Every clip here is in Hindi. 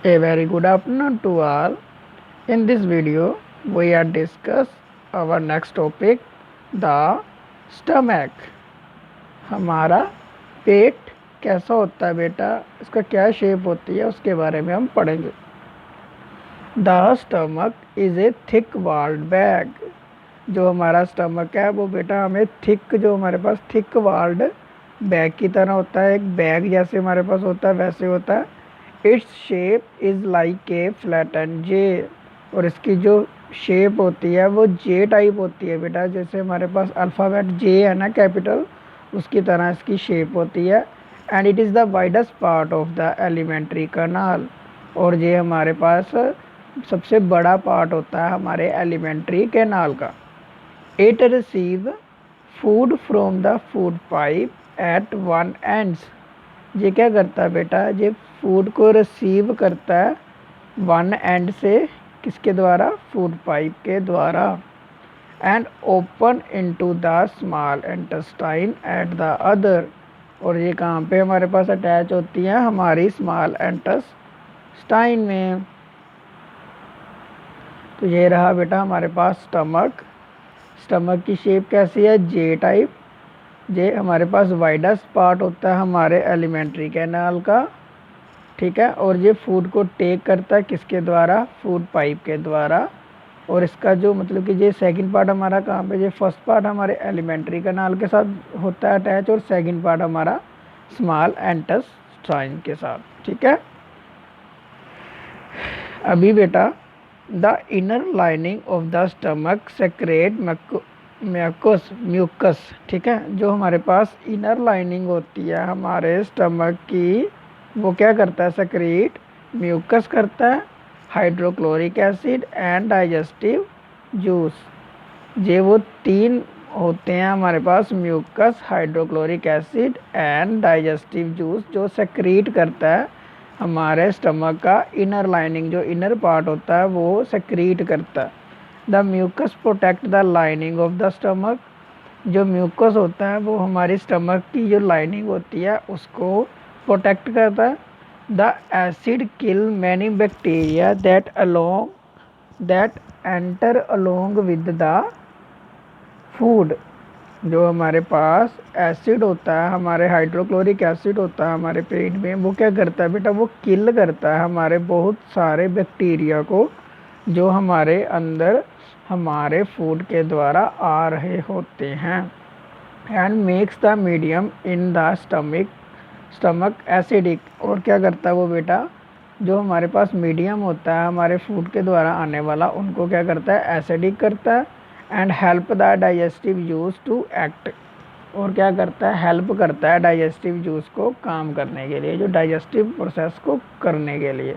A very good afternoon to all. In this video, we are discuss our next topic, the stomach. हमारा पेट कैसा होता है बेटा, इसका क्या शेप होती है, उसके बारे में हम पढ़ेंगे। The stomach is a thick walled bag. जो हमारा स्टमक है वो बेटा हमें थिक, जो हमारे पास थिक वॉल्ड बैग की तरह होता है। एक बैग जैसे हमारे पास होता है वैसे होता है। Its shape is like a flatten J. और इसकी जो शेप होती है वो जे टाइप होती है बेटा, जैसे हमारे पास अल्फ़ाबेट जे है ना, कैपिटल, उसकी तरह इसकी शेप होती है। And it is the widest part of the elementary कनाल। और ये हमारे पास सबसे बड़ा पार्ट होता है हमारे एलिमेंट्री कैनाल का। It receive food from the food pipe at one ends. ये क्या करता है बेटा, ये फूड को रिसीव करता है वन एंड से, किसके द्वारा, फूड पाइप के द्वारा। And open into the small intestine at the other. और ये कहाँ पे हमारे पास अटैच होती हैं, हमारी स्मॉल इंटेस्टाइन में। तो ये रहा बेटा हमारे पास स्टमक। स्टमक की शेप कैसी है, जे टाइप। ये हमारे पास वाइडेस्ट पार्ट होता है हमारे एलिमेंट्री कैनाल का, ठीक है। और ये फूड को टेक करता है किसके द्वारा, फूड पाइप के द्वारा। और इसका जो मतलब कि ये सेकंड पार्ट हमारा कहाँ पे, ये फर्स्ट पार्ट हमारे एलिमेंट्री कैनाल के साथ होता है अटैच, और सेकंड पार्ट हमारा स्मॉल इंटेस्टाइन के साथ, ठीक है। अभी बेटा the inner lining of the stomach secrete mucus, ठीक है। जो हमारे पास इनर लाइनिंग होती है हमारे स्टमक की, वो क्या करता है, सेक्रेट म्यूकस करता है, hydrochloric acid and digestive juice. ये वो तीन होते हैं हमारे पास, mucus, hydrochloric acid and digestive juice, जो सेक्रीट करता है हमारे स्टमक का इनर लाइनिंग, जो इनर पार्ट होता है वो सेक्रीट करता है। The mucus protect the lining of the stomach. जो म्यूकस होता है वो हमारी स्टमक की जो लाइनिंग होती है उसको प्रोटेक्ट करता है। The acid kill many bacteria that enter along with the food. जो हमारे पास एसिड होता है, हमारे हाइड्रोक्लोरिक एसिड होता है हमारे पेट में, वो क्या करता है बेटा, वो किल करता है हमारे बहुत सारे बैक्टीरिया को, जो हमारे अंदर हमारे फूड के द्वारा आ रहे होते हैं। And makes the medium in the stomach acidic. और क्या करता है वो बेटा, जो हमारे पास मीडियम होता है हमारे फूड के द्वारा आने वाला, उनको क्या करता है, एसिडिक करता है। And help the digestive juice to act. और क्या करता है, हेल्प करता है डाइजेस्टिव जूस को काम करने के लिए, जो डाइजेस्टिव प्रोसेस को करने के लिए।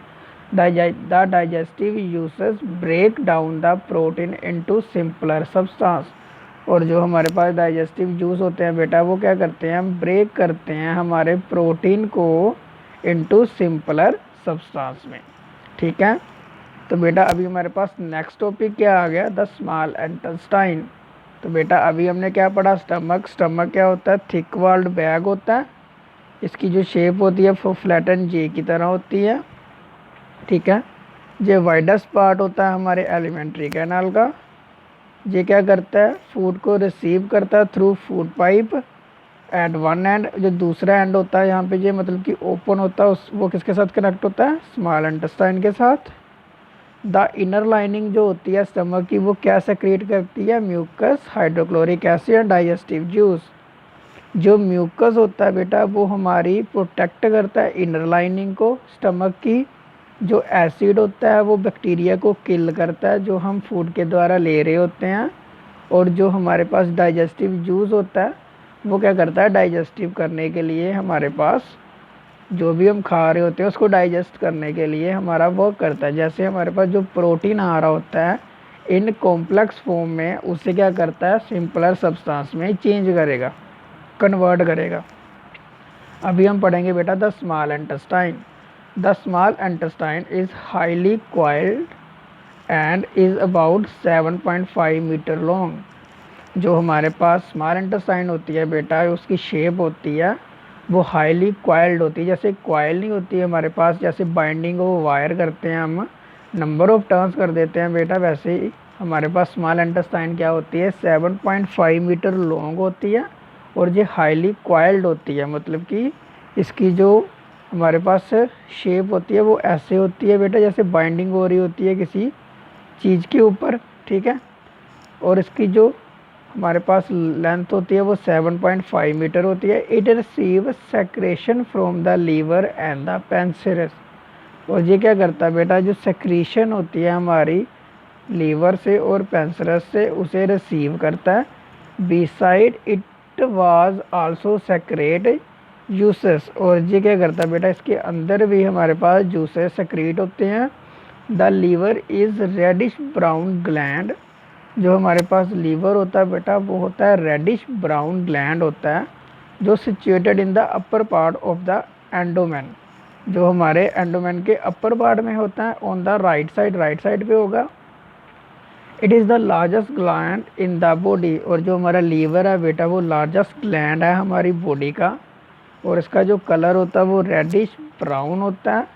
The digestive uses break down the protein into simpler substance. और जो हमारे पास डाइजेस्टिव जूस होते हैं बेटा, वो क्या करते हैं, ब्रेक करते हैं हमारे प्रोटीन को इनटू सिंपलर सब्सटेंस में, ठीक है। तो बेटा अभी हमारे पास नेक्स्ट टॉपिक क्या आ गया, द स्मॉल इंटेस्टाइन। तो बेटा अभी हमने क्या पढ़ा, स्टमक। स्टमक क्या होता है, थिक वॉल्ड बैग होता है। इसकी जो शेप होती है वो फ्लैटन जे की तरह होती है, ठीक है। ये वाइडेस्ट पार्ट होता है हमारे एलिमेंट्री कैनाल का। ये क्या करता है, फूड को रिसीव करता है through food pipe at one end. जो दूसरा एंड होता है यहाँ पे, ये मतलब कि ओपन होता है, उस वो किसके साथ कनेक्ट होता है, स्मॉल इंटेस्टाइन के साथ। द इनर लाइनिंग जो होती है स्टमक की, वो क्या सेक्रेट करती है, mucus, hydrochloric acid and digestive juice. जो म्यूकस होता है बेटा वो हमारी प्रोटेक्ट करता है इनर लाइनिंग को स्टमक की। जो एसिड होता है वो बैक्टीरिया को किल करता है जो हम फूड के द्वारा ले रहे होते हैं। और जो हमारे पास डाइजेस्टिव जूस होता है वो क्या करता है, डाइजेस्टिव करने के लिए हमारे पास जो भी हम खा रहे होते हैं उसको डाइजेस्ट करने के लिए हमारा वर्क करता है। जैसे हमारे पास जो प्रोटीन आ रहा होता है इन कॉम्प्लेक्स फॉर्म में, उससे क्या करता है, सिंपलर सब्सटेंस में चेंज करेगा, कन्वर्ट करेगा। अभी हम पढ़ेंगे बेटा the small intestine. The small intestine is highly coiled and is about 7.5 metre long. जो हमारे पास स्मॉल इंटेस्टाइन होती है बेटा, उसकी शेप होती है वो हाईली क्वाइल्ड होती है। जैसे क्वाइल नहीं होती है हमारे पास, जैसे बाइंडिंग को वायर करते हैं हम, नंबर ऑफ टर्न्स कर देते हैं बेटा, वैसे ही हमारे पास स्मॉल इंटेस्टाइन क्या होती है, 7.5 मीटर लॉन्ग होती है और ये हाईली क्वाइल्ड होती है। मतलब कि इसकी जो हमारे पास शेप होती है वो ऐसे होती है बेटा, जैसे बाइंडिंग हो रही होती है किसी चीज़ के ऊपर, ठीक है। और इसकी जो हमारे पास लेंथ होती है वो 7.5 मीटर होती है। It receive secretion from the liver and the pancreas. और ये क्या करता है बेटा, जो सेक्रीशन होती है हमारी लीवर से और पेंसरस से, उसे रिसीव करता है। Beside it was also secrete juices. और ये क्या करता है बेटा, इसके अंदर भी हमारे पास जूसेस सेक्रेट होते हैं। The liver is reddish brown gland. जो हमारे पास लीवर होता है बेटा वो होता है रेडिश ब्राउन ग्लैंड होता है, जो situated in the upper part of the abdomen. जो हमारे एंडोमेन के अपर पार्ट में होता है, ऑन द राइट साइड पे होगा। It is the largest gland in the body. और जो हमारा लीवर है बेटा वो लार्जेस्ट ग्लैंड है हमारी बॉडी का। और इसका जो कलर होता है वो रेडिश ब्राउन होता है,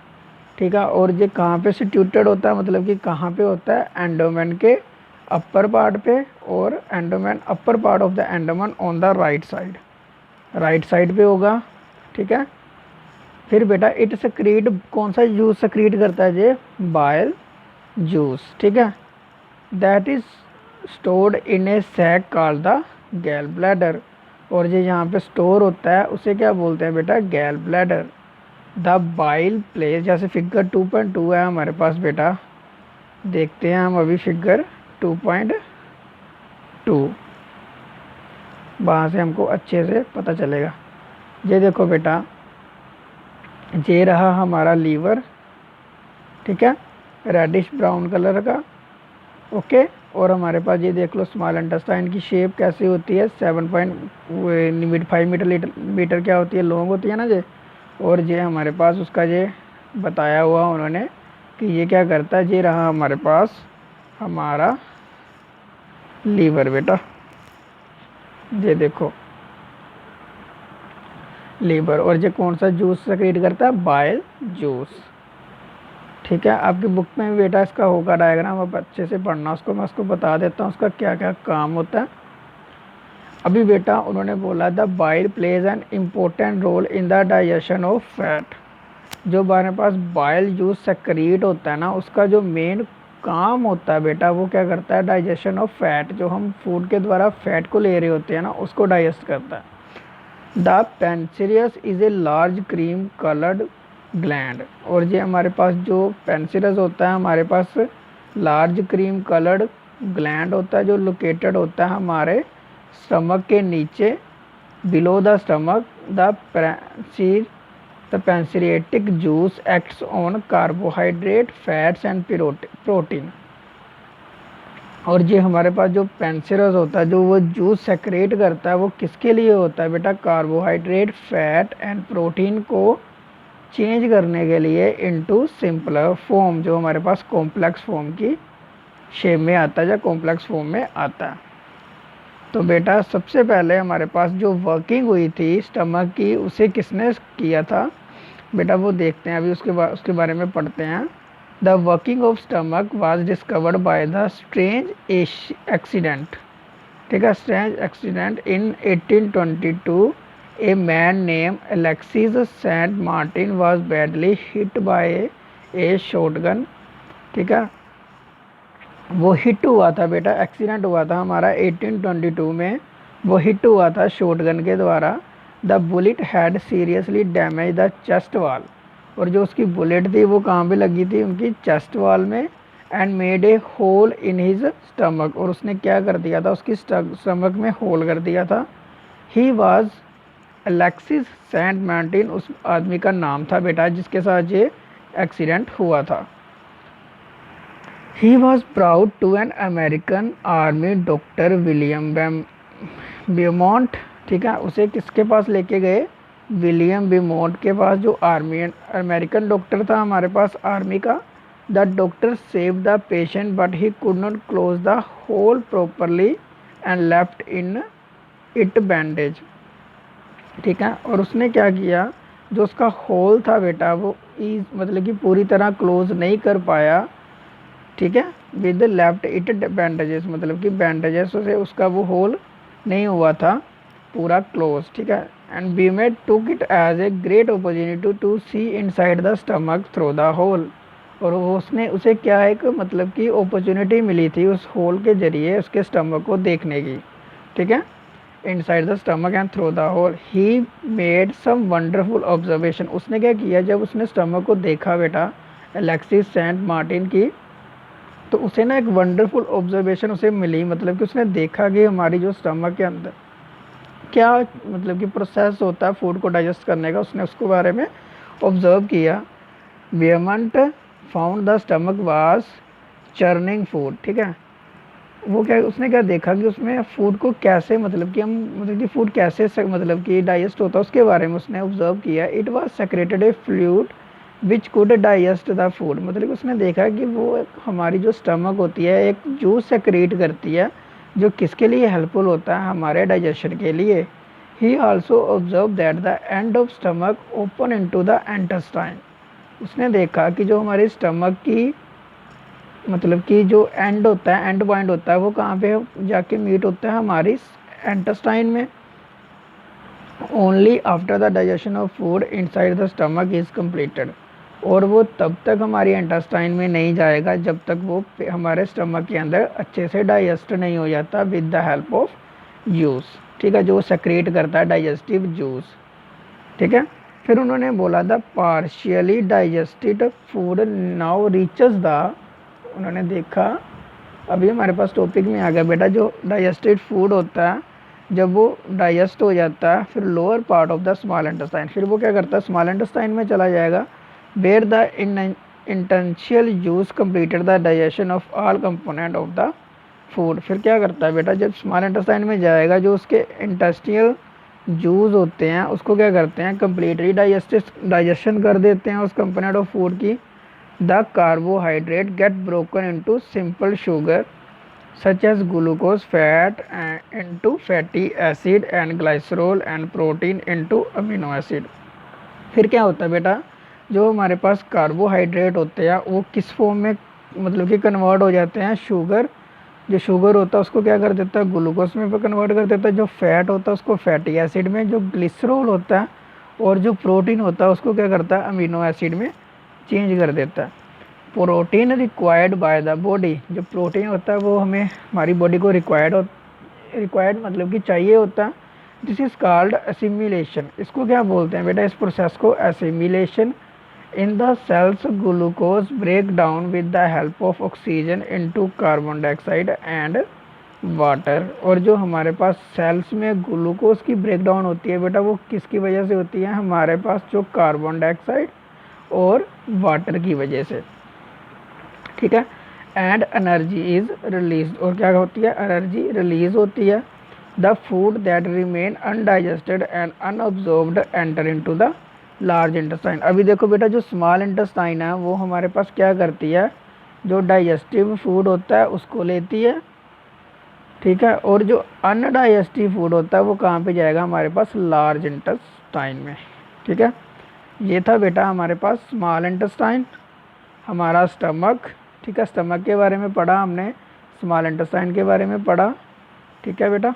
ठीक है। और ये कहाँ पे सिट्यूटेड होता है, मतलब कि कहाँ पे होता है, एंडोमेन के अपर पार्ट पे। और abdomen upper part of the abdomen on the right side पे होगा, ठीक है। फिर बेटा इट सक्रीट, कौन सा जूस सक्रीट करता है ये, बाइल जूस, ठीक है। That is stored in a sac called the gall bladder. और ये यहाँ पे स्टोर होता है उसे क्या बोलते हैं बेटा, गैल ब्लैडर। द बाइल प्लेस, जैसे फिगर 2.2 है हमारे पास बेटा, देखते हैं हम अभी फिगर 2.2, वहाँ से हमको अच्छे से पता चलेगा। ये देखो बेटा, ये रहा हमारा लीवर, ठीक है, रेडिश ब्राउन कलर का, ओके। और हमारे पास ये देख लो स्मॉल इंटेस्टाइन की शेप कैसी होती है, 7.5 मीटर क्या होती है, लॉन्ग होती है ना ये। और ये हमारे पास उसका ये बताया हुआ उन्होंने कि ये क्या करता है। ये रहा हमारे पास हमारा लीवर बेटा, ये देखो लीवर। और ये कौन सा जूस सेक्रेट करता है, बाइल जूस, ठीक है। आपकी बुक में भी बेटा इसका होगा डायग्राम, आप अच्छे से पढ़ना उसको, मैं उसको बता देता हूँ उसका क्या क्या काम होता है। अभी बेटा उन्होंने बोला the bile plays an important role in the digestion of fat. जो हमारे पास बाइल जूस सेक्रेट होता है ना, उसका जो मेन काम होता है बेटा वो क्या करता है, डाइजेशन ऑफ फैट। जो हम फूड के द्वारा फैट को ले रहे होते हैं ना, उसको डाइजेस्ट करता है। The pancreas is a large cream coloured gland. और ये हमारे पास जो पेंसिरस होता है हमारे पास लार्ज क्रीम कलर्ड ग्लैंड होता है, जो लोकेटेड होता है हमारे स्टमक के नीचे, below the stomach. The pancreatic juice acts on carbohydrate fats and protein. और ये हमारे पास जो पेंसिरस होता है, जो वो जूस सेक्रेट करता है, वो किसके लिए होता है बेटा, कार्बोहाइड्रेट फैट एंड प्रोटीन को चेंज करने के लिए इनटू सिंपलर फॉर्म, जो हमारे पास कॉम्प्लेक्स फॉर्म की शेप में आता है या कॉम्प्लेक्स फॉर्म में आता है। तो बेटा सबसे पहले हमारे पास जो वर्किंग हुई थी स्टमक की, उसे किसने किया था बेटा, वो देखते हैं अभी, उसके बारे में पढ़ते हैं। The working of stomach was discovered by the strange accident, ठीक है, strange accident in 1822। A man name Alexis Saint Martin was badly hit by a shotgun, ठीक है। वो हिट हुआ था बेटा, एक्सीडेंट हुआ था हमारा 1822 में, वो हिट हुआ था शॉटगन के द्वारा। The bullet had seriously damage the chest wall. और जो उसकी बुलेट थी वो कहाँ पे लगी थी, उनकी चेस्ट वॉल में। And made a hole in his stomach. और उसने क्या कर दिया था, उसकी स्टमक में होल कर दिया था। He was Alexis Saint Martin, उस आदमी का नाम था बेटा जिसके साथ ये एक्सीडेंट हुआ था। He was proud to an American army doctor William Beaumont, ठीक है। उसे किसके पास लेके गए, विलियम बेमोंट के पास, जो आर्मी अमेरिकन डॉक्टर था हमारे पास आर्मी का। The doctor save the patient but he could not close the hole properly and left in it bandage. ठीक है। और उसने क्या किया, जो उसका होल था बेटा वो मतलब कि पूरी तरह क्लोज नहीं कर पाया, ठीक है, विद लेफ्ट इट बैंडेजेस, मतलब कि बैंडेजेस से उसका वो होल नहीं हुआ था पूरा क्लोज, ठीक है। And Beaumont took it as a great opportunity to see inside the stomach through the hole. और वो उसने उसे क्या एक मतलब कि अपॉर्चुनिटी मिली थी उस होल के जरिए उसके स्टमक को देखने की, ठीक है, inside the stomach and through the hole he made some wonderful observation. उसने क्या किया, जब उसने स्टमक को देखा बेटा एलेक्सिस सेंट मार्टिन की, तो उसे ना एक वंडरफुल ऑब्जर्वेशन उसे मिली, मतलब कि उसने देखा कि हमारी जो स्टमक के अंदर क्या मतलब कि प्रोसेस होता है फूड को डाइजेस्ट करने का, उसने उसके बारे में ऑब्जर्व किया। Beaumont found the stomach was churning food, ठीक है। वो क्या उसने क्या देखा कि उसमें फूड को कैसे मतलब कि हम मतलब कि फूड कैसे मतलब कि डाइजेस्ट होता है उसके बारे में उसने ऑब्जर्व किया। It was secreted A fluid which could digest the food, मतलब कि उसने देखा कि वो हमारी जो स्टमक होती है एक जूस सेक्रेट करती है जो किसके लिए हेल्पफुल होता है, हमारे डाइजेशन के लिए। ही also observe that the end of stomach open into the intestine. उसने देखा कि जो हमारी स्टमक की मतलब कि जो एंड होता है, एंड पॉइंट होता है, वो कहाँ पे जाके मीट होता है, हमारी इंटेस्टाइन में। Only after the digestion of food inside the stomach is completed. और वो तब तक हमारी इंटेस्टाइन में नहीं जाएगा जब तक वो हमारे स्टमक के अंदर अच्छे से डाइजेस्ट नहीं हो जाता with the help of juice, ठीक है, जो सेक्रेट करता है डाइजेस्टिव जूस, ठीक है। फिर उन्होंने बोला the partially digested food now reaches the, उन्होंने देखा अभी हमारे पास टॉपिक में आ गया बेटा, जो डाइजेस्टेड फूड होता है जब वो डाइजेस्ट हो जाता है फिर lower part of the small intestine, फिर वो क्या करता है स्मॉल इंटेस्टाइन में चला जाएगा, where the intestinal juice completed the digestion of all component of the food. फिर क्या करता है बेटा, जब स्मॉल इंटेस्टाइन में जाएगा जो उसके इंटेस्टियल जूस होते हैं उसको क्या करते हैं कंप्लीटली डाइजेशन कर देते हैं उस कंपोनेंट ऑफ फूड की। The carbohydrate get broken into simple sugar such as glucose, fat into fatty acid and glycerol and protein into amino acid। फिर क्या होता है बेटा, जो हमारे पास कार्बोहाइड्रेट होते हैं वो किस फॉर्म में मतलब कि कन्वर्ट हो जाते हैं, शुगर, जो शुगर होता है उसको क्या कर देता है ग्लूकोज में कन्वर्ट कर देता है, जो फैट होता है उसको फैटी एसिड में, जो ग्लिसरॉल होता है और जो प्रोटीन होता है उसको क्या करता है अमीनो एसिड में चेंज कर देता है। Protein required by the body, जो प्रोटीन होता है वो हमें हमारी बॉडी को रिक्वायर्ड मतलब कि चाहिए होता है। This is called assimilation. इसको क्या बोलते हैं बेटा, इस प्रोसेस को assimilation. In the cells glucose break down with the help of oxygen into carbon dioxide and water. और जो हमारे पास सेल्स में ग्लूकोज की ब्रेक डाउन होती है बेटा वो किसकी वजह से होती है, हमारे पास जो कार्बन डाइऑक्साइड और वाटर की वजह से, ठीक है। एंड एनर्जी इज रिलीज, और क्या होती है एनर्जी रिलीज होती है। The food that remain undigested and unabsorbed enter into the large intestine. अभी देखो बेटा जो स्मॉल इंटेस्टाइन है वो हमारे पास क्या करती है, जो डाइजेस्टिव फूड होता है उसको लेती है, ठीक है, और जो अनडाइजेस्टिव फूड होता है वो कहाँ पे जाएगा, हमारे पास लार्ज इंटेस्टाइन में, ठीक है। ये था बेटा हमारे पास स्मॉल इंटेस्टाइन, हमारा स्टमक, ठीक है, स्टमक के बारे में पढ़ा हमने, स्मॉल इंटेस्टाइन के बारे में पढ़ा, ठीक है बेटा।